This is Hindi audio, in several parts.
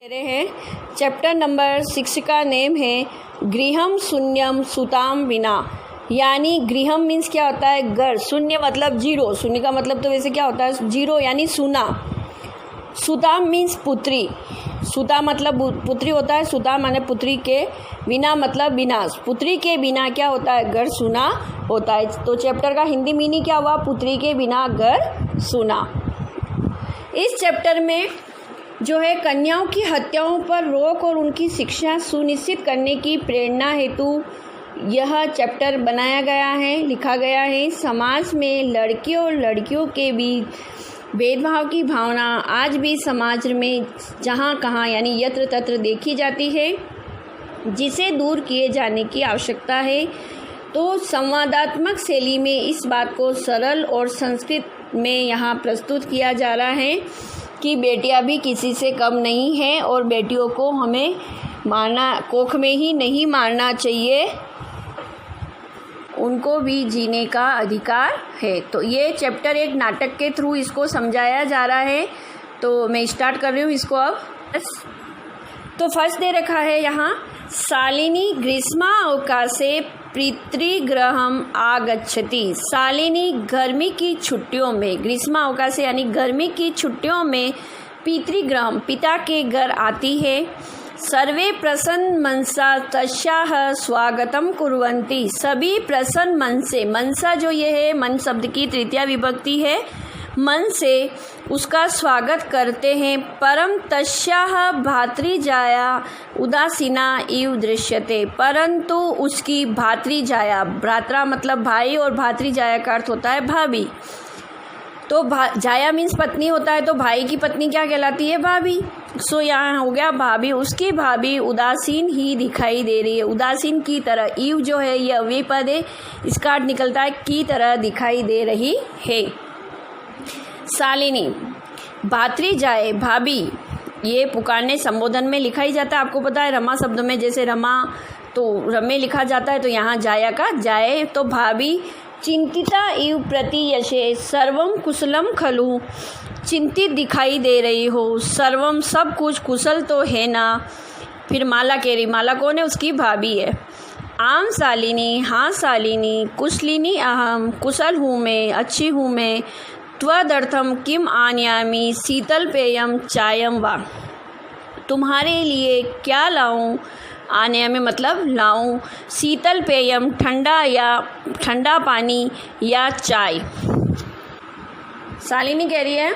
रहे हैं। चैप्टर नंबर 6 का नेम है गृहम शून्यम सुताम विना। यानी गृहम मीन्स क्या होता है घर, शून्य मतलब जीरो, शून्य का मतलब तो वैसे क्या होता है जीरो यानी सुना। सुताम मीन्स पुत्री, सुता मतलब पुत्री होता है, सुता माने पुत्री के, बिना मतलब बिना, पुत्री के बिना क्या होता है घर सुना होता है। तो चैप्टर का हिंदी मीनिंग क्या हुआ, पुत्री के बिना घर सुना। इस चैप्टर में जो है कन्याओं की हत्याओं पर रोक और उनकी शिक्षा सुनिश्चित करने की प्रेरणा हेतु यह चैप्टर बनाया गया है, लिखा गया है। समाज में लड़के और लड़कियों के बीच भेदभाव की भावना आज भी समाज में जहाँ कहाँ यानी यत्र तत्र देखी जाती है, जिसे दूर किए जाने की आवश्यकता है। तो संवादात्मक शैली में इस बात को सरल और संस्कृत में यहाँ प्रस्तुत किया जा रहा है कि बेटियां भी किसी से कम नहीं हैं और बेटियों को हमें मारना, कोख में ही नहीं मारना चाहिए, उनको भी जीने का अधिकार है। तो ये चैप्टर एक नाटक के थ्रू इसको समझाया जा रहा है। तो मैं स्टार्ट कर रही हूँ इसको अब। तो फर्स्ट दे रखा है यहाँ, शालिनी ग्रीष्मा अवकाशे पितृगृहम आगच्छति। शालिनी गर्मी की छुट्टियों में, ग्रीष्मा अवकाश यानी गर्मी की छुट्टियों में पितृगृहम पिता के घर आती है। सर्वे प्रसन्न मनसा तस्याः स्वागतम कुर्वन्ति। सभी प्रसन्न मन से, मनसा जो ये है मन शब्द की तृतीया विभक्ति है, मन से उसका स्वागत करते हैं। परम तस्याः भातृजाया उदासीना इव दृश्यते। परंतु उसकी भातृजाया, भ्रात्रा मतलब भाई और भातृजाया का अर्थ होता है भाभी। तो जाया मीन्स पत्नी होता है, तो भाई की पत्नी क्या कहलाती है, भाभी। सो यहाँ हो गया भाभी, उसकी भाभी उदासीन ही दिखाई दे रही है, उदासीन की तरह। इव जो है यह अव्यय पद है, इसका अर्थ निकलता है की तरह दिखाई दे रही है। शालिनी भातृजाए भाभी, ये पुकारने संबोधन में लिखा ही जाता है। आपको पता है रमा शब्द में जैसे रमा तो रमे लिखा जाता है, तो यहाँ जाया का जाए। तो भाभी चिंतिता इव प्रतीयसे सर्वम कुशलम खलु। चिंतित दिखाई दे रही हो, सर्वम सब कुछ कुशल तो है ना। फिर माला कह रही, माला कौन है, उसकी भाभी है। आम शालिनी, हाँ शालिनी, कुशलिनी अहम, कुशल हूँ मैं, अच्छी हूँ मैं। त्वदर्थम किम आनयामि शीतल पेयम चायम वा। तुम्हारे लिए क्या लाऊं, आनयामि मतलब लाऊं, शीतल पेयम ठंडा या ठंडा पानी या चाय। शालिनी कह रही है,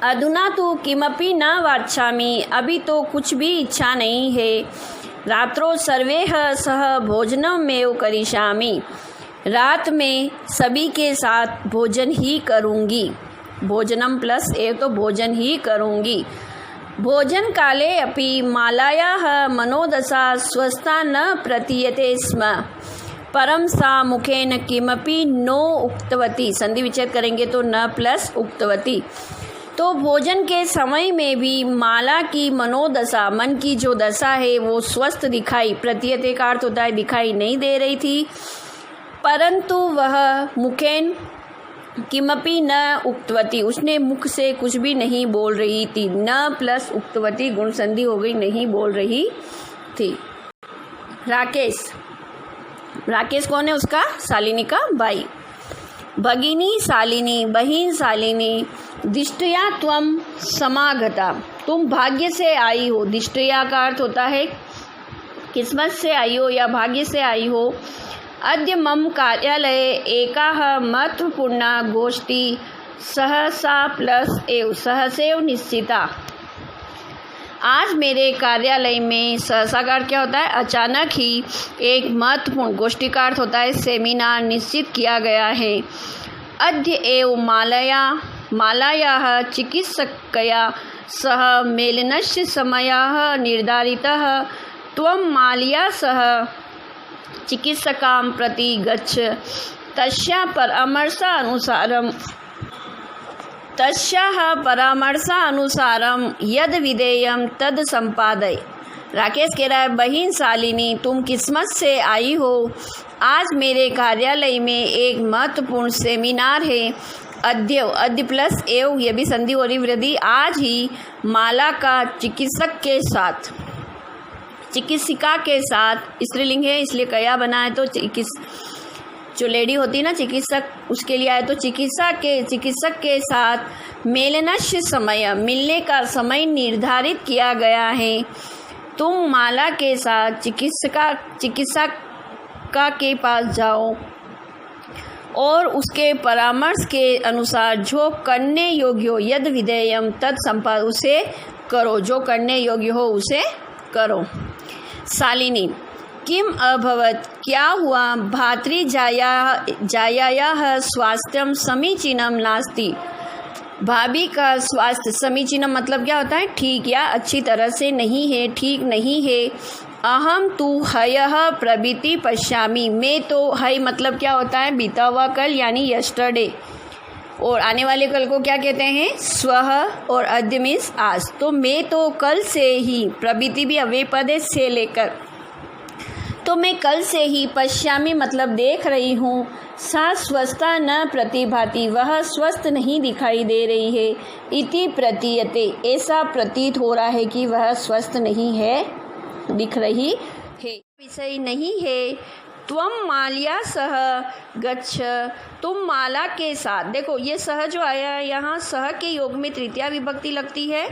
अधुना तो किमपि न वाच्छामि, अभी तो कुछ भी इच्छा नहीं है। रात्रो सर्वेह सह भोजनमेव करिष्यामि, रात में सभी के साथ भोजन ही करूँगी। भोजनम प्लस एव तो भोजन ही करूँगी। भोजन काले अपि मालायाः मनोदशा स्वस्था न प्रतीयते स्म, परम सा मुखेन किमपि नो उक्तवती। संधि विच्छेद करेंगे तो न प्लस उक्तवती। तो भोजन के समय में भी माला की मनोदशा, मन की जो दशा है वो स्वस्थ दिखाई, प्रतीयते का अर्थ होता है दिखाई नहीं दे रही थी। परंतु वह मुखेन किमपि न उक्तवती, उसने मुख से कुछ भी नहीं बोल रही थी। न प्लस उक्तवती गुण संधि हो गई, नहीं बोल रही थी। राकेश, राकेश कौन है, उसका शालिनी का भाई। भगिनी शालिनी, बहिन शालिनी, दिष्टया त्वम समागता, तुम भाग्य से आई हो। दिष्टया का अर्थ होता है किस्मत से आई हो या भाग्य से आई हो। अद्य मम कार्यालये एकाः महत्वपूर्णा गोष्ठी सहसा प्लस एव सहसेव निश्चिता। आज मेरे कार्यालय में, सहसा का अर्थ क्या होता है, अचानक ही, एक महत्वपूर्ण, गोष्ठी का अर्थ होता है सेमिनार, निश्चित किया गया है। अद्य एव मालायाः चिकित्सकया सह मेलनस्य समयः निर्धारितः। त्वं मालया सह चिकित्सकां प्रति गच्छ, तस्याः परामर्शानुसारं यद विधेयं तद संपादय। राकेश कह रहा है, बहिन शालिनी तुम किस्मत से आई हो, आज मेरे कार्यालय में एक महत्वपूर्ण सेमिनार है। अद्य, अद्य प्लस एव, ये भी संधि हो रही वृद्धि। आज ही माला का चिकित्सक के साथ, चिकित्सिका के साथ, स्त्रीलिंग है इसलिए कया बना है, तो जो लेडी होती है ना चिकित्सक, उसके लिए आए तो चिकित्सक के साथ मेलनस्य समय, मिलने का समय निर्धारित किया गया है। तुम माला के साथ चिकित्सिका के पास जाओ और उसके परामर्श के अनुसार जो करने योग्य हो, यद विधेयम तत् संपाद, उसे करो, जो करने योग्य हो उसे करो। शालिनी, किम अभवत, क्या हुआ, भातृजायायाः स्वास्थ्यं समीचीनं नास्ति, भाभी का स्वास्थ्य समीचीनम मतलब क्या होता है, ठीक या अच्छी तरह से नहीं है, ठीक नहीं है। अहम तु हयः प्रभृति पश्यामि, मैं तो, हय मतलब क्या होता है, बीता हुआ कल यानी यस्टरडे, और आने वाले कल को क्या कहते हैं, स्वः, और अद्य मीन्स आज। तो मैं तो कल से ही, प्रभृति भी अव्यय पद है, से लेकर, तो मैं कल से ही, पश्यामि मतलब देख रही हूँ, सा स्वस्था न प्रतिभाति, वह स्वस्थ नहीं दिखाई दे रही है, इति प्रतीयते, ऐसा प्रतीत हो रहा है कि वह स्वस्थ नहीं है, दिख रही है, विषय नहीं है। त्वम माल्या सह गच्छ, तुम माला के साथ, देखो ये सह जो आया है यहाँ, सह के योग में तृतीया विभक्ति लगती है,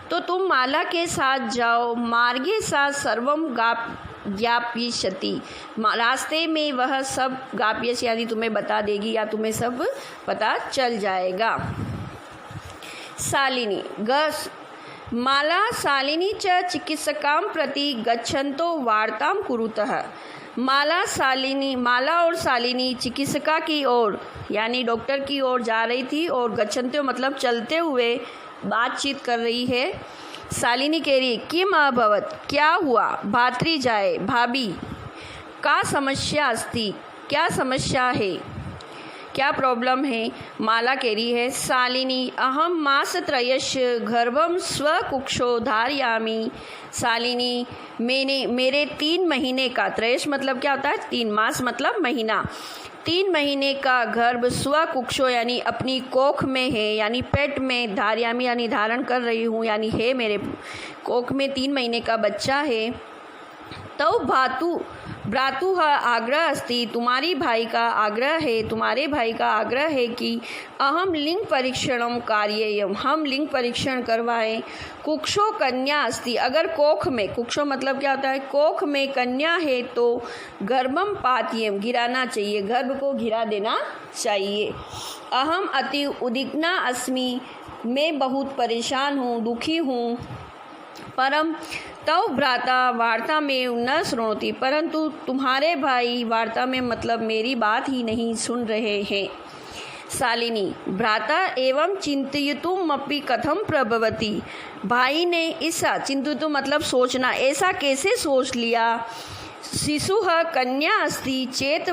तो तुम माला के साथ जाओ। मार्गे सा सर्वम ज्ञापयिष्यति, रास्ते में वह सब ज्ञापयिष्यति यानी तुम्हें बता देगी या तुम्हें सब पता चल जाएगा। शालिनी, माला शालिनी च चिकित्सकां प्रति गच्छन्तो वार्तां कुरुतः, माला और शालिनी चिकित्सिका की ओर यानी डॉक्टर की ओर जा रही थी, और गच्छन्तो मतलब चलते हुए बातचीत कर रही है। शालिनी कह रही, किम अभवत, क्या हुआ, भातृजाय भाभी का समस्या अस्ति, क्या समस्या है, क्या प्रॉब्लम है। माला कह रही है, शालिनी अहम मासत्रयस्य गर्भम स्वकुक्षो धारयामि, शालिनी मेरे 3 महीने का, त्रयश मतलब क्या होता है, 3, मास मतलब महीना, 3 महीने का गर्भ स्वकुक्षो यानी अपनी कोख में है, यानी पेट में, धारयामी यानी धारण कर रही हूँ, यानी है मेरे कोख में 3 महीने का बच्चा है। तो भ्रातुः आग्रह अस्ति, तुम्हारे भाई का आग्रह है कि अहम लिंग परीक्षणम कार्येयम, हम लिंग परीक्षण करवाएं। कुक्षो कन्या अस्ति, अगर कोख में, कुक्षो मतलब क्या होता है, कोख में कन्या है तो गर्भम पातयेम, गिराना चाहिए, गर्भ को गिरा देना चाहिए। अहम अति उद्विग्ना अस्मि, मैं बहुत परेशान हूँ, दुखी हूँ। परम तव भ्राता वार्ता में न श्रोति, परंतु तुम्हारे भाई वार्ता में मतलब मेरी बात ही नहीं सुन रहे हैं। शालिनी, भ्राता एवं चिंतयितुमपि कथम प्रभवति, भाई ने ऐसा, चिंतयितुम मतलब सोचना, ऐसा कैसे सोच लिया। शिशुः कन्या अस्ति चेत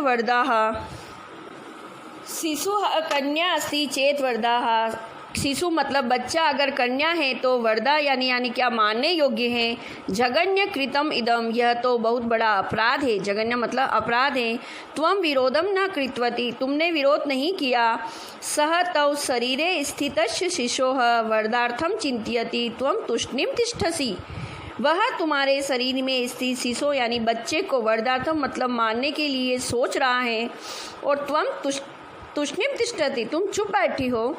वरदाः, शिशु मतलब बच्चा अगर कन्या है तो वरदा यानी क्या, मानने योग्य है। जगन्य कृतम इदम, यह तो बहुत बड़ा अपराध है, जगन्य मतलब अपराध है। त्वम विरोधम न कृतवती, तुमने विरोध नहीं किया। सह तव शरीरे स्थितस्य शिशोः वरदार्थम चिंतयति त्वम तुष्णीम तिष्ठसि, वह तुम्हारे शरीर में स्थित शिशु यानी बच्चे को वरदार्थम मतलब मानने के लिए सोच रहा है, और त्वम तुष्णीम तिष्ठति, तुम चुप बैठी हो।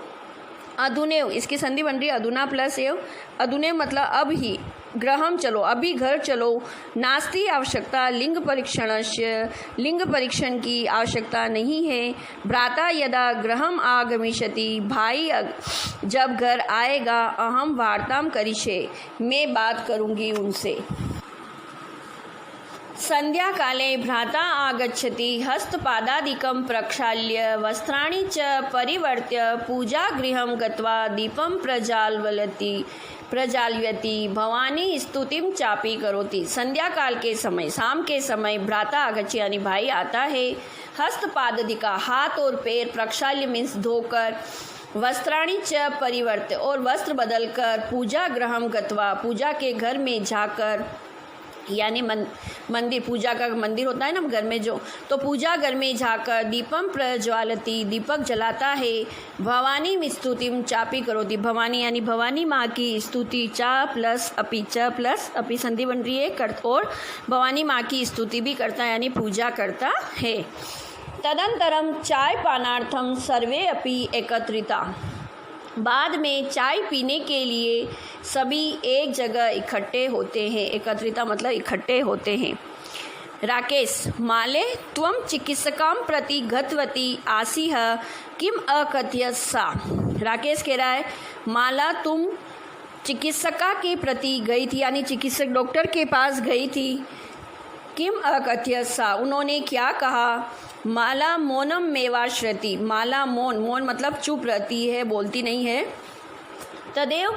अधुनेव, इसकी संधि बन रही है अधुना प्लस एव, अधुनेव मतलब अब ही, गृहम चलो, अभी घर चलो। नास्ति आवश्यकता लिंग परीक्षणस्य, लिंग परीक्षण की आवश्यकता नहीं है। भ्राता यदा गृहम आगमिष्यति, भाई जब घर आएगा, अहम वार्ताम करिष्ये, मैं बात करूँगी उनसे। संध्या काले भ्राता आगच्छति, हस्तपादादिकं प्रक्षाल्य वस्त्राणि च परिवर्त्य पूजागृहं गत्वा दीपं प्रज्वालयति भवानी स्तुतिम चापी करोति। संध्या काल के समय, शाम के समय भ्राता आगच्छति यानी भाई आता है, हस्तपादादिका हाथ और पैर, प्रक्षाल्य मीन्स धोकर, वस्त्राणि च परिवर्त्य और वस्त्र बदलकर, पूजा गृहं गत्वा पूजा के घर में जाकर, यानी मंदिर, पूजा का मंदिर होता है ना घर में जो, तो पूजा घर में जाकर दीपम प्रज्वालती, दीपक जलाता है। भवानी स्तुतिम चापी करोति, भवानी यानी भवानी माँ की स्तुति, चा प्लस अपी संधि बन रही है और भवानी माँ की स्तुति भी करता है यानी पूजा करता है। तदंतरम चाय पानार्थम सर्वे अपि एकत्रिता, बाद में चाय पीने के लिए सभी एक जगह इकट्ठे होते हैं। एकत्रिता मतलब इकट्ठे होते हैं। राकेश, माले त्वं चिकित्सकां प्रति गतवती आसीह किम अकथयत् सा। राकेश कह रहा है माला तुम चिकित्सका के प्रति गई थी यानी चिकित्सक डॉक्टर के पास गई थी। किम अकथयत् सा, उन्होंने क्या कहा। माला मौनम मेवाश्रति, माला मौन मतलब चुप रहती है, बोलती नहीं है। तदेव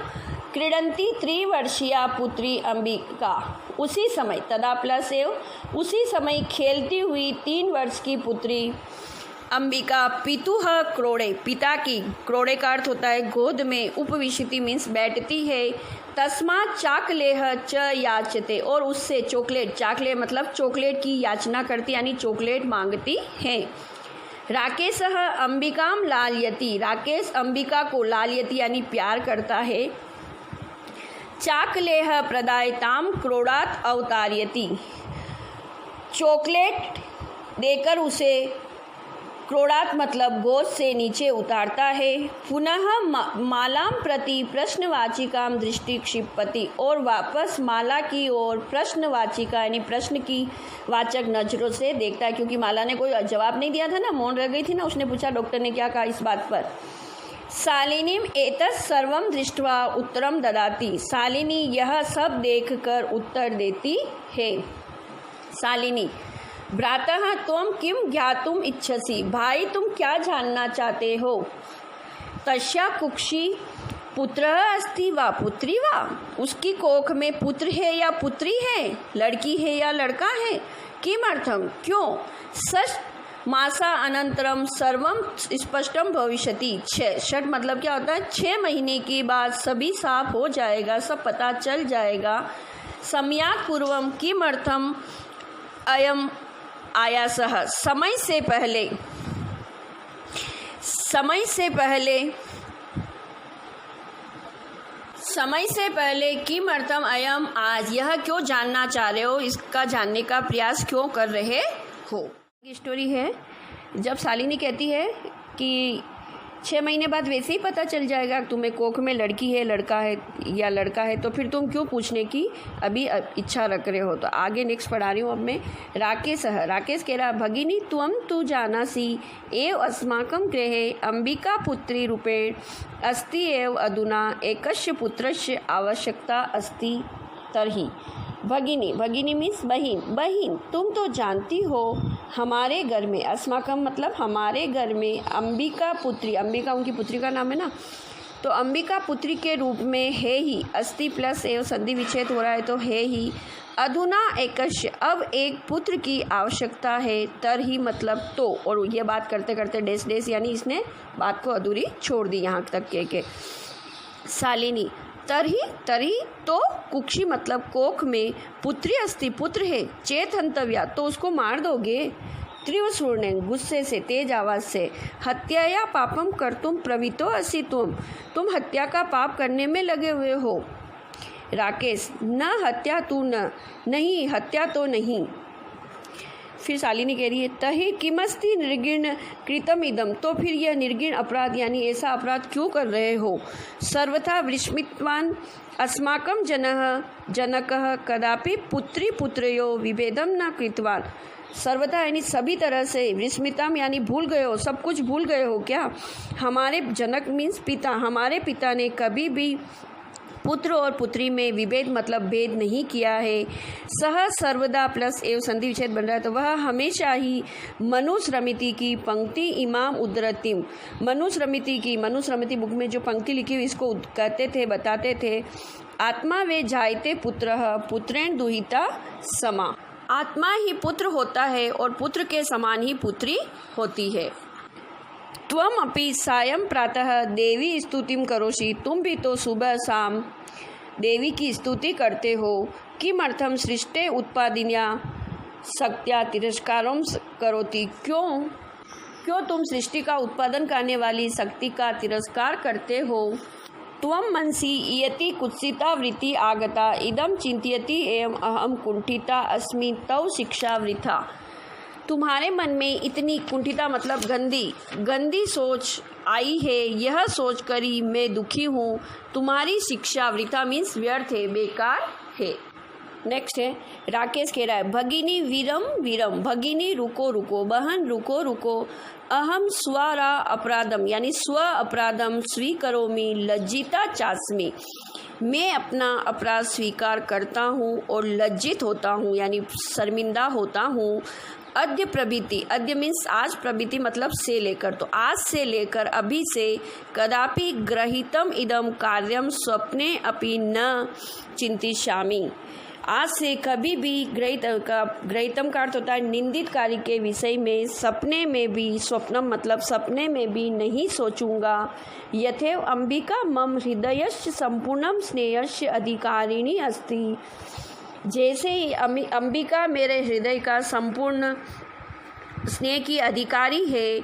क्रीडंती त्रिवर्षीया पुत्री अंबिका, उसी समय, तदा प्लस एव, उसी समय खेलती हुई 3 वर्ष की पुत्री अंबिका पितुः क्रोड़े, पिता की, क्रोड़े का अर्थ होता है गोद में, उपविशति मीन्स बैठती है। तस्मात् चाकलेह च याचते, और उससे चॉकलेट, चाकलेट मतलब चॉकलेट की याचना करती यानी चॉकलेट मांगती है। राकेश अंबिकाम लालयति, राकेश अंबिका को लालयति यानी प्यार करता है। चाकलेह प्रदायताम क्रोड़ात अवतारयति, चॉकलेट देकर उसे क्रोड़ात मतलब गोद से नीचे उतारता है। पुनः मालाम प्रति प्रश्नवाचिकाम दृष्टि क्षिपति, और वापस माला की ओर प्रश्नवाचिका यानी प्रश्न की वाचक नजरों से देखता है, क्योंकि माला ने कोई जवाब नहीं दिया था ना, मौन रह गई थी ना, उसने पूछा डॉक्टर ने क्या कहा इस बात पर। शालिनीम एतत् सर्वम दृष्ट्वा उत्तरम ददाति, शालिनी यह सब देखकर उत्तर देती है। शालिनी, भ्रातः त्वं किम ज्ञातुम इच्छसि, भाई तुम क्या जानना चाहते हो। तस्या कुक्षी पुत्रः अस्ति वा पुत्री वा, उसकी कोख में पुत्र है या पुत्री है, लड़की है या लड़का है। किमर्थम, क्यों। षष्ठ मासा अनंतरम सर्वम स्पष्टम भविष्यति, 6 मतलब क्या होता है, 6 महीने के बाद सभी साफ हो जाएगा, सब पता चल जाएगा। सम्यात् पूर्वम किमर्थम अयम आयासः, समय से पहले किमर्थम अयम, आज, यह क्यों जानना चाह रहे हो, इसका जानने का प्रयास क्यों कर रहे हो। ये स्टोरी है जब शालिनी कहती है कि 6 महीने बाद वैसे ही पता चल जाएगा तुम्हें कोख में लड़की है लड़का है, तो फिर तुम क्यों पूछने की अभी इच्छा रख रहे हो। तो आगे नेक्स्ट पढ़ा रही हूँ अब मैं। राकेश कह रहा भगिनी त्वं तु जानासि एव अस्माकं गृहे अंबिका पुत्री रूपेण अस्ति एव अधुना एकस्य पुत्रस्य आवश्यकता अस्ति तर्हि। भगिनी मीन्स बहिन, तुम तो जानती हो हमारे घर में, अस्माकम मतलब हमारे घर में, अंबिका पुत्री, अंबिका उनकी पुत्री का नाम है ना, तो अंबिका पुत्री के रूप में है ही, अस्ति प्लस एव संधि विच्छेद हो रहा है तो है ही। अधुना एकस्य, अब एक पुत्र की आवश्यकता है, तर ही मतलब तो, और ये बात करते करते डेस यानी इसने बात को अधूरी छोड़ दी यहाँ तक के। शालिनी, तरही तो कुक्षी मतलब कोख में, पुत्री अस्ति पुत्र है, चेत हंतव्या तो उसको मार दोगे, तीव्र स्वर गुस्से से, तेज आवाज से, हत्या या पापम कर्तुम प्रवृत्तो असि तुम हत्या का पाप करने में लगे हुए हो। राकेश, न हत्या तू नहीं, हत्या तो नहीं। फिर शालिनी कह रही है तहि किमस्ति निर्गीण कृतम इदम, तो फिर यह निर्गीण अपराध यानी ऐसा अपराध क्यों कर रहे हो। सर्वथा विस्मितवान अस्माकं जनकः कदापि पुत्री पुत्रयो विभेदम न कृतवान, सर्वथा यानी सभी तरह से, विस्मितम यानी भूल गए हो, सब कुछ भूल गए हो क्या। हमारे जनक मीन्स पिता, हमारे पिता ने कभी भी पुत्र और पुत्री में विभेद मतलब भेद नहीं किया है। सह सर्वदा प्लस एव संधि विच्छेद बन रहा है तो वह हमेशा ही मनुस्मृति की पंक्ति इमाम उद्धरतिम, मनुस्मृति बुक में जो पंक्ति लिखी हुई इसको कहते थे, बताते थे। आत्मा वे जायते पुत्रः पुत्रेण दुहिता समा, आत्मा ही पुत्र होता है और पुत्र के समान ही पुत्री होती है। त्वम अपि सायं प्रातः देवी स्तुतिम करोषि, तुम भी तो सुबह शाम देवी की स्तुति करते हो। किमर्थम सृष्टे उत्पादिन्या शक्त्या तिरस्कारं करोति, क्यों तुम सृष्टि का उत्पादन करने वाली शक्ति का तिरस्कार करते हो। त्वं मनसि इयति कुत्सिता वृत्ति आगता इदं चिंतयति एवं अहम कुंठिता अस्मि तव शिक्षा वृथा। तुम्हारे मन में इतनी कुंठिता मतलब गंदी सोच आई है, यह सोच कर ही मैं दुखी हूँ। तुम्हारी शिक्षा वृथा मीन्स व्यर्थ है, बेकार है। नेक्स्ट है राकेश कह रहा है भगिनी वीरम वीरम, भगिनी रुको रुको, बहन रुको रुको। अहम स्वरा अपराधम यानी स्व अपराधम स्वीकरोमि लज्जिता चास्मि, मैं अपना अपराध स्वीकार करता हूँ और लज्जित होता हूँ यानी शर्मिंदा होता हूँ। अद्य प्रभृति, अद्य मीन्स आज, प्रभृति मतलब से लेकर, तो आज से लेकर अभी से कदापि ग्रहीतम इदम कार्यम स्वप्ने अपि न चिंतिष्यामि, आज से कभी भी ग्रहीतम का अर्थ होता है निंदित कार्य के विषय में, सपने में भी, स्वप्नम मतलब सपने में भी नहीं सोचूंगा। यथेव अंबिका मम हृदयस्य संपूर्णम स्नेहस्य अधिकारिणी अस्ति, जैसे ही अंबिका मेरे हृदय का संपूर्ण स्नेह की अधिकारी है,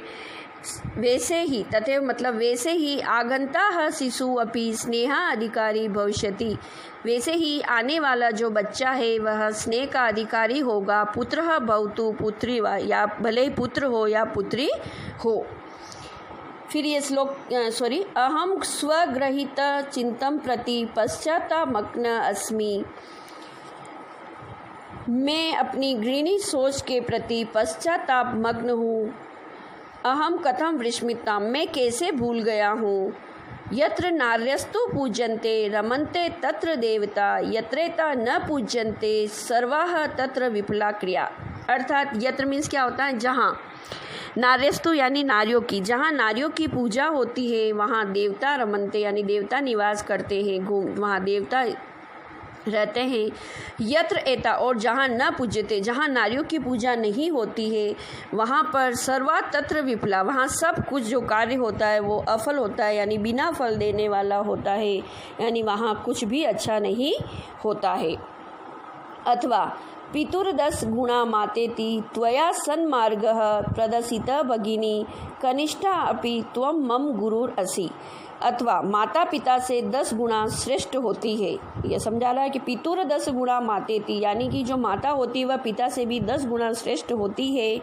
वैसे ही तथैव मतलब वैसे ही आगंता शिशु अपि स्नेहा अधिकारी भविष्यति, वैसे ही आने वाला जो बच्चा है वह स्नेह का अधिकारी होगा। पुत्रः भवतु पुत्री वा, या भले ही पुत्र हो या पुत्री हो। फिर ये श्लोक अहम स्वगृहीत चिंतन प्रति पश्चातापमग्न अस्मि, मैं अपनी घृणी सोच के प्रति पश्चाताप मग्न हूँ। अहम कथम विस्मृता, मैं कैसे भूल गया हूँ। यत्र नार्यस्तु पूज्यन्ते रमन्ते तत्र देवता, यत्रेता न पूज्यन्ते सर्वाः तत्र विफला क्रिया। अर्थात यत्र मीन्स क्या होता है, जहाँ, नार्यस्तु यानी नारियों की, जहाँ नारियों की पूजा होती है वहाँ देवता रमन्ते यानी देवता निवास करते हैं, वहाँ देवता रहते हैं। यत्र एता और जहाँ न पूज्यते, जहाँ नारियों की पूजा नहीं होती है वहाँ पर सर्वा तत्र विफला, वहाँ सब कुछ जो कार्य होता है वो अफल होता है यानी बिना फल देने वाला होता है, यानी वहाँ कुछ भी अच्छा नहीं होता है। अथवा पितुर्दश गुणा मातेति त्वया सन्मार्गः प्रदर्शितः भगिनी कनिष्ठा अपि त्वं मम गुरुर असि, अथवा माता पिता से 10 गुणा श्रेष्ठ होती है। यह समझा रहा है कि पितुर 10 गुणा मातेति, यानी कि जो माता होती है वह पिता से भी 10 गुणा श्रेष्ठ होती है।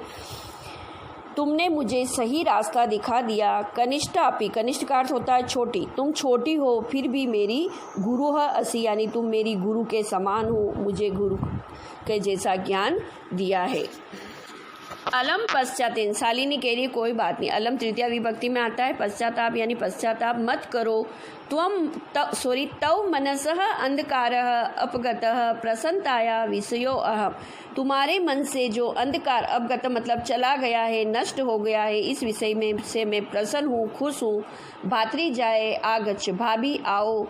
तुमने मुझे सही रास्ता दिखा दिया। कनिष्ठा अपि, कनिष्ठ का अर्थ होता है छोटी, तुम छोटी हो फिर भी मेरी गुरु असी, यानी तुम मेरी गुरु के समान हो, मुझे गुरु के जैसा ज्ञान दिया है। अलम पश्चातेन, शालिनी कह रही कोई बात नहीं, अलम तृतीया विभक्ति में आता है। पश्चाताप यानी पश्चाताप मत करो। तव मनसः अंधकारः अपगतः प्रसन्नताया विषयो अहम, तुम्हारे मन से जो अंधकार अपगत मतलब चला गया है, नष्ट हो गया है, इस विषय में से मैं प्रसन्न हूँ, खुश हूँ। भातृ जाए आगच्छ, भाभी आओ।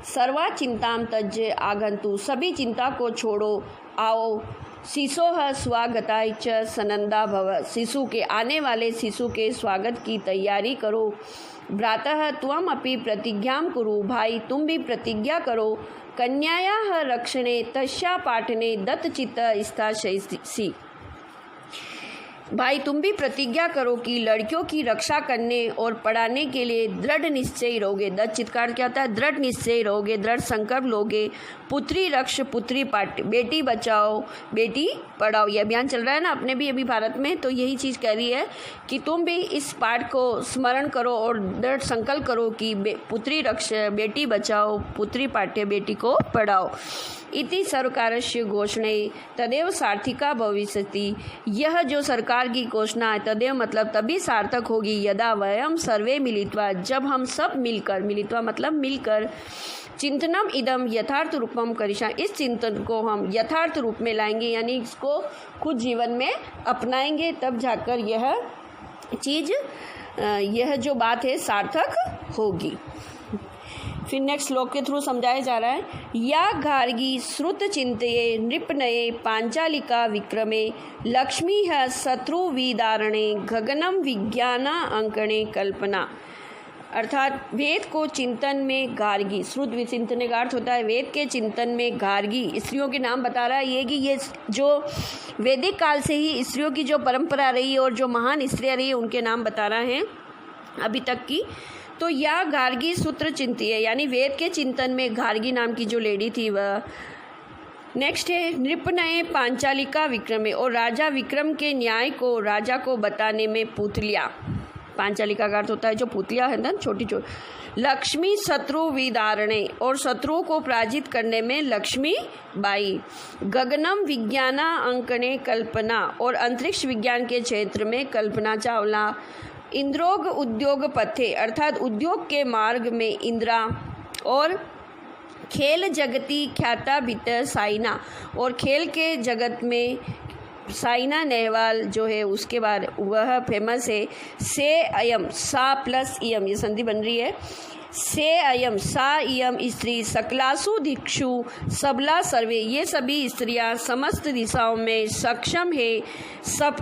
सर्वा चिंताम तज्य आगंतु, सभी चिंता को छोड़ो आओ। शिशोः स्वागताय च सनंदा भव, शिशु के आने वाले शिशु के स्वागत की तैयारी करो। भ्रातः त्वम अपि प्रतिज्ञां कुरु, भाई तुम भी प्रतिज्ञा करो। कन्यायाः रक्षणे तस्या पाठने दत्तचित्त स्थास्यसि, भाई तुम भी प्रतिज्ञा करो कि लड़कियों की रक्षा करने और पढ़ाने के लिए दृढ़ निश्चय रहोगे। दत्तचित्त का अर्थ क्या होता है, दृढ़ निश्चय रहोगे, दृढ़ संकल्प लोगे। पुत्री रक्ष पुत्री पाठ, बेटी बचाओ बेटी पढ़ाओ, ये अभियान चल रहा है ना अपने भी अभी भारत में, तो यही चीज़ कह रही है कि तुम भी इस पाठ को स्मरण करो और दृढ़ संकल्प करो कि पुत्री रक्ष बेटी बचाओ, पुत्री पाठ्य बेटी को पढ़ाओ। इति सरकारस्य घोषणे तदेव सार्थिका भविष्यति, यह जो सरकार की घोषणा है तदेव मतलब तभी सार्थक होगी यदा वयम सर्वे मिलित्वा, जब हम सब मिलकर, मिलित्वा मतलब मिलकर, चिंतनम इदम यथार्थ रूपम करिष्या, इस चिंतन को हम यथार्थ रूप में लाएंगे यानी इसको खुद जीवन में अपनाएंगे, तब जाकर यह चीज़, यह जो बात है सार्थक होगी। फिर नेक्स्ट श्लोक के थ्रू समझाया जा रहा है, या गार्गी श्रुत चिंतये नृपनये पांचालिका विक्रमे लक्ष्मी है शत्रु विदारणे गगनम विज्ञाना अंकणे कल्पना। अर्थात वेद को चिंतन में गार्गी, श्रुत विचिंतन का अर्थ होता है वेद के चिंतन में गार्गी। स्त्रियों के नाम बता रहा है ये कि ये जो वैदिक काल से ही स्त्रियों की जो परंपरा रही है और जो महान स्त्रियाँ रही है उनके नाम बता रहा है अभी तक की। तो या गार्गी सूत्र चिंती है, यानी वेद के चिंतन में गार्गी नाम की जो लेडी थी वह। नेक्स्ट है नृपनये पांचालिका विक्रमे, और राजा विक्रम के न्याय को राजा को बताने में पुतलिया। पांचालिका का अर्थ होता है जो पुतलिया है ना, छोटी छोटी। लक्ष्मी शत्रु विदारणे, और शत्रुओं को पराजित करने में लक्ष्मी बाई। गगनम विज्ञाना अंकणे कल्पना, और अंतरिक्ष विज्ञान के क्षेत्र में कल्पना चावला। इंद्रोग उद्योग पथे, अर्थात उद्योग के मार्ग में इंदिरा। और खेल जगती ख्याता भीतर साइना, और खेल के जगत में साइना नेहवाल जो है उसके बाद वह फेमस है। से अयम, सा प्लस इयम, ये संधि बन रही है। से अयम सा इयम स्त्री सकलासु दिक्षु सबला सर्वे, ये सभी स्त्रियां समस्त दिशाओं में सक्षम है। सब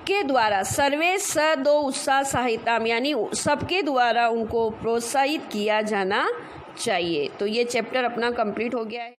के द्वारा सर्वे स दो उत्साह सहायता, यानी सबके द्वारा उनको प्रोत्साहित किया जाना चाहिए। तो ये चैप्टर अपना कंप्लीट हो गया है।